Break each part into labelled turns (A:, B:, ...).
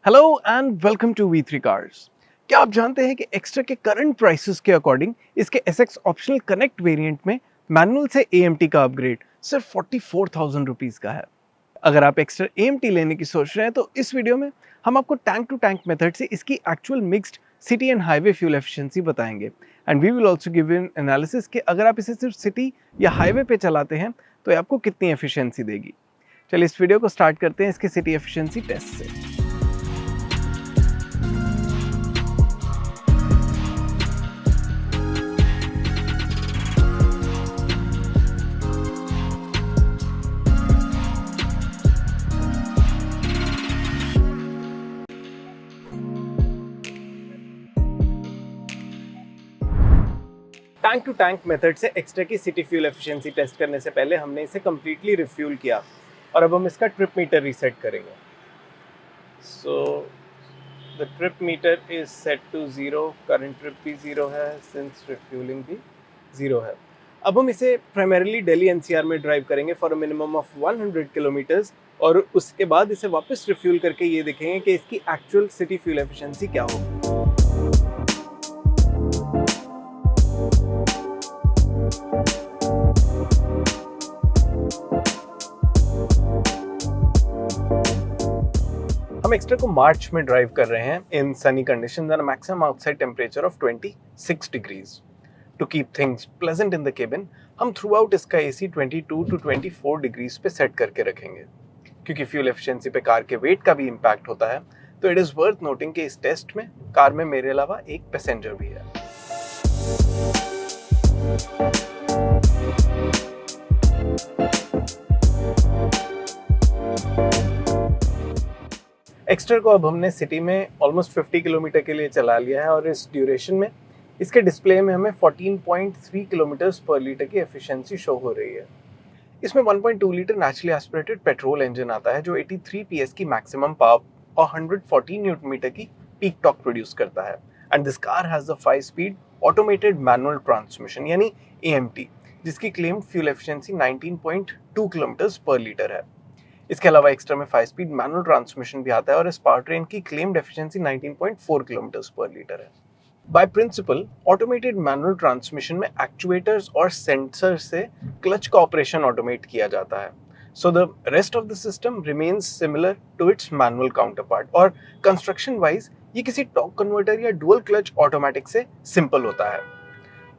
A: Hello and welcome to V3 cars. क्या आप जानते हैं कि एक्स्ट्रा के करंट प्राइसेस के अकॉर्डिंग इसके SX ऑप्शनल कनेक्ट वेरिएंट में मैनुअल से AMT का अपग्रेड सिर्फ 44,000 रुपीज़ का है। अगर आप एक्स्ट्रा AMT लेने की सोच रहे हैं तो इस वीडियो में हम आपको टैंक टू टैंक मेथड से इसकी actual mixed city and highway fuel efficiency बताएंगे and we will also give an analysis कि अगर आप इसे सिर्फ सिटी या हाईवे पे चलाते हैं तो ये आपको कितनी एफिशिएंसी देगी। चलिए इस वीडियो को स्टार्ट करते हैं इसके सिटी एफिशिएंसी टेस्ट से। टैंक टू टैंक मेथड से एक्स्ट्रा की सिटी फ्यूल एफिशिएंसी टेस्ट करने से पहले हमने इसे कम्प्लीटली रिफ्यूल किया और अब हम इसका ट्रिप मीटर रीसेट करेंगे। So the trip meter is set to 0, current trip भी 0 है सिंस रिफ्यूलिंग भी 0 है। अब हम इसे प्राइमरीली दिल्ली NCR में ड्राइव करेंगे for a minimum of 100 kilometres और उसके बाद इसे वापस रिफ्यूल करके ये देखेंगे कि इसकी एक्चुअल सिटी फ्यूल एफिशिएंसी क्या होगी। हम एक्स्ट्रा को मार्च में ड्राइव कर रहे हैं in sunny conditions and maximum outside temperature of 26 degrees. To keep things pleasant in the cabin हम थ्रू आउट इसका AC 22 टू 24 डिग्रीज पे सेट करके रखेंगे। क्योंकि फ्यूल एफिशिएंसी पे कार के वेट का भी इम्पैक्ट होता है तो इट इज़ वर्थ नोटिंग कि इस टेस्ट में कार में मेरे अलावा एक पैसेंजर भी है। एक्स्ट्रा को अब हमने सिटी में ऑलमोस्ट 50 किलोमीटर के लिए चला लिया है और इस ड्यूरेशन में इसके डिस्प्ले में हमें 14.3 किलोमीटर्स पर लीटर की एफिशिएंसी शो हो रही है। इसमें 1.2 litre naturally aspirated petrol engine आता है जो 83 PS की मैक्सिमम पावर और 114 न्यूटन मीटर की पीक टॉर्क प्रोड्यूस करता है। And this car has the 5 speed automated manual transmission यानी AMT जिसकी क्लेम्ड फ्यूल एफिशिएंसी 19.2 किलोमीटर्स पर लीटर है। इसके अलावा एक्स्ट्रा में 5 स्पीड मैनुअल ट्रांसमिशन भी आता है और इस पावर ट्रेन की क्लेम्ड एफिशिएंसी 19.4 किलोमीटर्स पर लीटर है। By principle automated manual transmission में एक्चुएटर्स और सेंसर से क्लच का ऑपरेशन ऑटोमेट किया जाता है। So the rest of the system remains similar to its manual counterpart और कंस्ट्रक्शन वाइज ये किसी टॉर्क कन्वर्टर या डुअल क्लच ऑटोमेटिक से सिंपल होता है।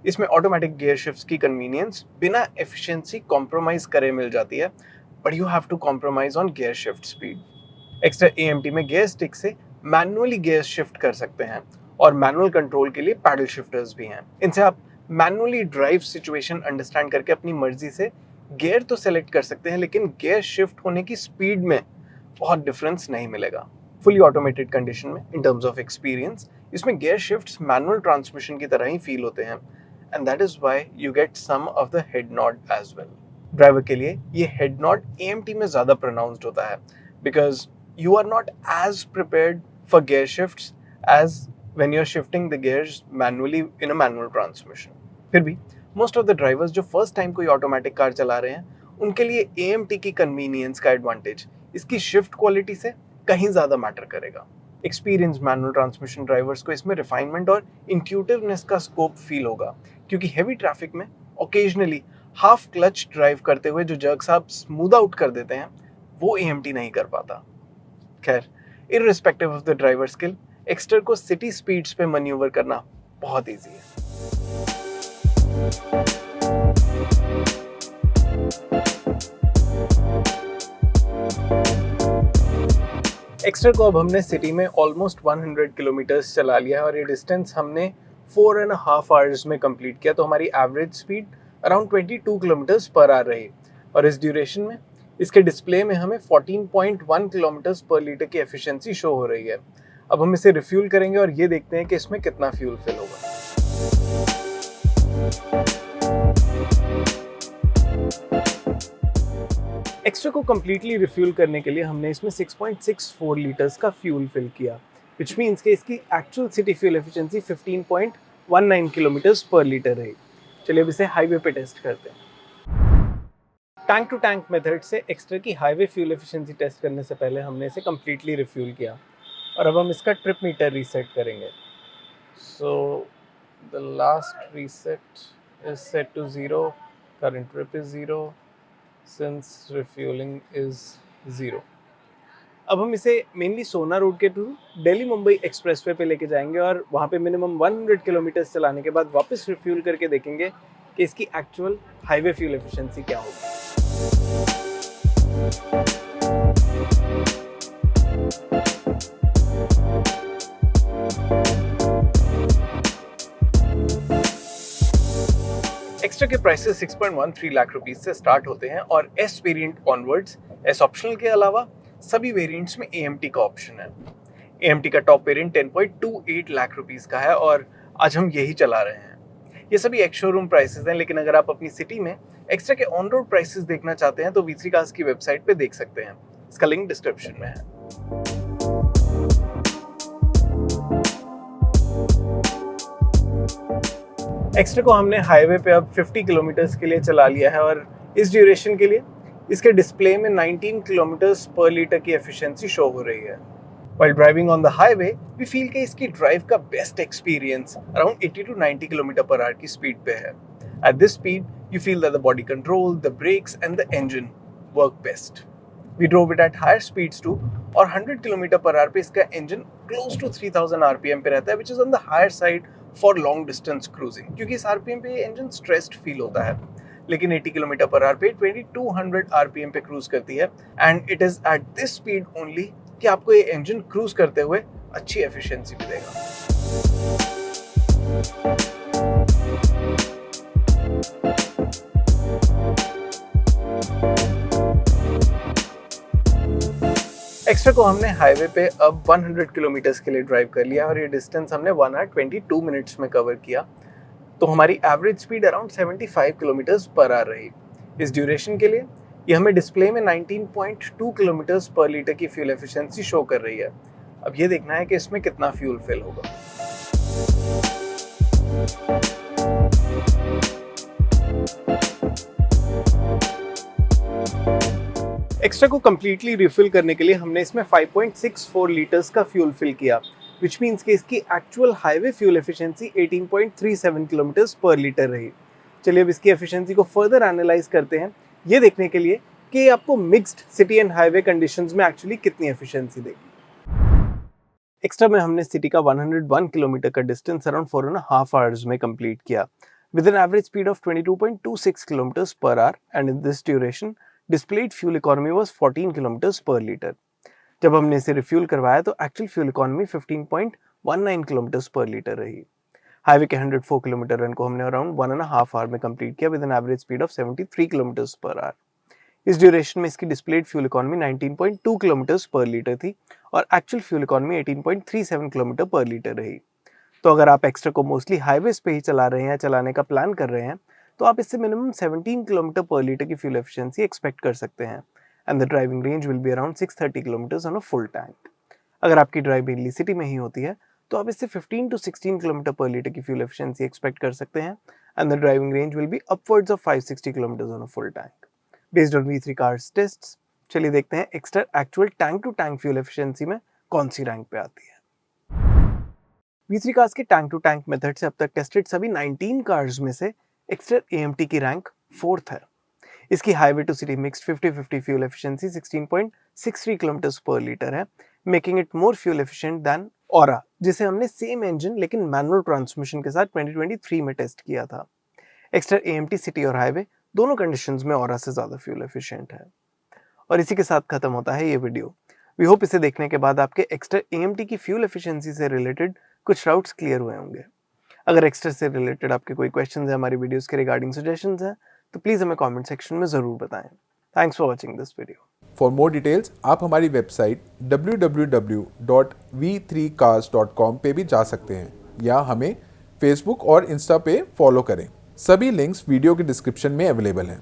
A: इसमें ऑटोमेटिक गियर शिफ्ट्स की कन्वीनियंस बिना एफिशिएंसी कॉम्प्रोमाइज करे मिल जाती है but you have to compromise on gear shift speed. Extra AMT में गियर स्टिक से मैनुअली गियर शिफ्ट कर सकते हैं और मैनुअल कंट्रोल के लिए पैडल शिफ्टर्स भी हैं। इनसे आप मैनुअली ड्राइव सिचुएशन अंडरस्टैंड करके अपनी मर्जी से गियर तो सेलेक्ट कर सकते हैं लेकिन गियर शिफ्ट होने की स्पीड में बहुत डिफरेंस नहीं मिलेगा। फुली ऑटोमेटेड कंडीशन में इन टर्म्स ऑफ एक्सपीरियंस इसमें गियर शिफ्ट्स मैनुअल ट्रांसमिशन की तरह ही फील होते हैं and that is why you get some of the head nod as well. Driver के लिए ये हेड नॉड AMT में ज़्यादा प्रोनाउंस्ड होता है because you are not as prepared for gear shifts as when you are shifting the gears manually in a manual transmission. फिर भी most of the drivers जो फर्स्ट टाइम कोई automatic car चला रहे हैं उनके लिए AMT की कन्वीनियंस का एडवांटेज इसकी शिफ्ट क्वालिटी से कहीं ज़्यादा मैटर करेगा। एक्सपीरियंस मैनुअल ट्रांसमिशन ड्राइवर्स को इसमें रिफाइनमेंट और इंट्यूटिवनेस का स्कोप फील होगा क्योंकि हेवी ट्रैफिक में ओकेजनली हाफ क्लच ड्राइव करते हुए जो जर्क्स आप स्मूथ आउट कर देते हैं वो AMT नहीं कर पाता। खैर irrespective of the driver skill Exter को सिटी स्पीड्स पे मैन्यूवर करना बहुत इजी है। एक्स्टर को अब हमने सिटी में ऑलमोस्ट 100 किलोमीटर्स चला लिया है और ये डिस्टेंस हमने 4.5 आवर्स में कंप्लीट किया तो हमारी average speed around 22 kilometres per hour रही और इस ड्यूरेशन में इसके डिस्प्ले में हमें 14.1 किलोमीटर्स पर लीटर की एफिशिएंसी शो हो रही है। अब हम इसे रिफ्यूल करेंगे और ये देखते हैं कि इसमें कितना फ्यूल फिल होगा। एक्स्ट्रा को कम्प्लीटली रिफ्यूल करने के लिए हमने इसमें 6.64 लीटर्स का फ्यूल फिल किया विच मीन्स कि इसकी actual city fuel efficiency 15.19 kilometres पर लीटर रही। चलिए अब इसे हाईवे पे टेस्ट करते हैं। टैंक टू टैंक मेथड से एक्स्ट्रा की हाईवे फ्यूल एफिशिएंसी टेस्ट करने से पहले हमने इसे कम्प्लीटली रिफ्यूल किया और अब हम इसका ट्रिप मीटर रीसेट करेंगे। So the last reset is set to 0, current trip is 0 since refuelling is 0। अब हम इसे मेनली सोना रोड के थ्रू दिल्ली मुंबई एक्सप्रेसवे पे लेके जाएंगे और वहाँ पे मिनिमम 100 किलोमीटर चलाने के बाद वापस रिफ्यूल करके देखेंगे कि इसकी एक्चुअल हाईवे फ्यूल एफिशिएंसी क्या होगी। एक्स्ट्रा के प्राइसेस 6.13 लाख रुपीस से स्टार्ट होते हैं और S variant onwards S optional के अलावा सभी वेरिएंट्स में AMT का ऑप्शन है। AMT का टॉप वेरिएंट 10.28 लाख रुपीस का है और आज हम यही चला रहे हैं। ये सभी एक्स शोरूम प्राइसेस हैं, लेकिन अगर आप अपनी सिटी में एक्स्ट्रा के ऑन रोड प्राइसेस देखना चाहते हैं तो V3 कार्स की वेबसाइट पे देख सकते हैं। इसका लिंक डिस्क्रिप्शन में है। एक्स्ट्रा को हमने हाईवे पे अब 50 किलोमीटर्स के लिए चला लिया है और इस ड्यूरेशन के लिए इसके डिस्प्ले में 19 किलोमीटर्स पर लीटर की एफिशिएंसी शो हो रही है। While driving on the highway, we feel कि इसकी ड्राइव का best experience around 80 to 90 kilometre per hour की स्पीड पे है। At this speed, you feel that the body control, the brakes and the engine work best. We drove it at higher speeds too, और 100 kilometre per hour पे इसका engine close to 3000 RPM पे रहता है, which is on the higher side for long distance cruising, क्योंकि इस RPM पे ये इंजन stressed फील होता है। लेकिन 80 किलोमीटर पर आवर पे 2200 RPM पे क्रूज करती है and it is at this speed only कि आपको ये इंजन क्रूज करते हुए अच्छी एफिशिएंसी भी देगा। एक्स्ट्रा को हमने हाईवे पे अब 100 किलोमीटर्स के लिए ड्राइव कर लिया और ये डिस्टेंस हमने 1 आवर 22 मिनट्स में कवर किया, तो हमारी average speed around 75 kilometres per hour रही। इस ड्यूरेशन के लिए ये हमें डिस्प्ले में 19.2 किलोमीटर्स पर लीटर की फ्यूल एफिशिएंसी शो कर रही है। अब ये देखना है कि इसमें कितना फ्यूल फिल होगा। एक्स्ट्रा को कंप्लीटली रिफिल करने के लिए हमने इसमें 5.64 लीटर्स का फ्यूल फिल किया, विच मीन्स कि इसकी actual highway fuel efficiency 18.37 kilometres पर लीटर रही। चलिए अब इसकी एफिशिएंसी को फर्दर एनालाइज करते हैं, ये देखने के लिए कि ये आपको mixed city and highway conditions में एक्चुअली कितनी एफिशिएंसी देगी। एक्स्ट्रा में हमने सिटी का 101 किलोमीटर का डिस्टेंस अराउंड 4.5 आवर्स में कंप्लीट किया with an average speed of 22.26 kilometres per hour and in this duration displayed fuel economy was 14 kilometres पर लीटर। जब हमने इसे रिफ्यूल करवाया तो एक्चुअल फ्यूल इकोनॉमी 15.19 किलोमीटर्स पर लीटर रही। हाईवे के 104 किलोमीटर रन को हमने अराउंड 1.5 आवर में कंप्लीट किया with an average speed of 73 kilometres per hour. इस ड्यूरेशन में इसकी डिस्प्लेड फ्यूल इकोनॉमी 19.2 किलोमीटर्स पर लीटर थी और एक्चुअल फ्यूल इकोनॉमी 18.37 किलोमीटर पर लीटर रही। तो अगर आप एक्स्ट्रा को मोस्टली हाईवेज पे ही चला रहे हैं, चलाने का प्लान कर रहे हैं, तो आप इससे मिनिमम 17 किलोमीटर पर लीटर की फ्यूल एफिशिएंसी एक्सपेक्ट कर सकते हैं and the driving range will be around 630 kilometres on a full tank. अगर आपकी ड्राइव मेनली सिटी में ही होती है तो आप इससे 15 to 16 किलोमीटर पर लीटर की फ्यूल एफिशिएंसी एक्सपेक्ट कर सकते हैं and the driving range will be upwards of 560 kilometres on a full tank based on V3 cars tests. चलिए देखते हैं Exter actual tank to tank fuel efficiency में कौन सी रैंक पे आती है। V3 कार्स के टैंक टू टैंक मेथड से अब तक टेस्टेड सभी 19 कार्स में से एक्स्ट्रा AMT की रैंक 4th है। इसकी highway to city mixed 50-50 fuel efficiency 16.63 kilometres पर लीटर है, making it more fuel efficient than Aura, जिसे हमने सेम इंजन लेकिन मैनुअल ट्रांसमिशन के साथ 2023 में टेस्ट किया था। एक्स्ट्रा AMT सिटी और हाईवे दोनों कंडीशंस में ऑरा से ज़्यादा फ्यूल एफिशिएंट है। और इसी के साथ खत्म होता है ये वीडियो। वी होप इसे देखने के बाद आपके एक्स्ट्रा AMT की फ्यूल एफिशिएंसी से रिलेटेड कुछ डाउट्स क्लियर हुए होंगे। अगर एक्स्ट्रा से रिलेटेड आपके कोई क्वेश्चंस हैं, हमारी वीडियोस के रिगार्डिंग सजेशंस हैं, तो प्लीज़ हमें कमेंट सेक्शन में ज़रूर बताएं। Thanks for watching this video.
B: For more details आप हमारी वेबसाइट www.v3cars.com पे भी जा सकते हैं या हमें फेसबुक और इंस्टा पे फॉलो करें। सभी लिंक्स वीडियो के डिस्क्रिप्शन में अवेलेबल हैं।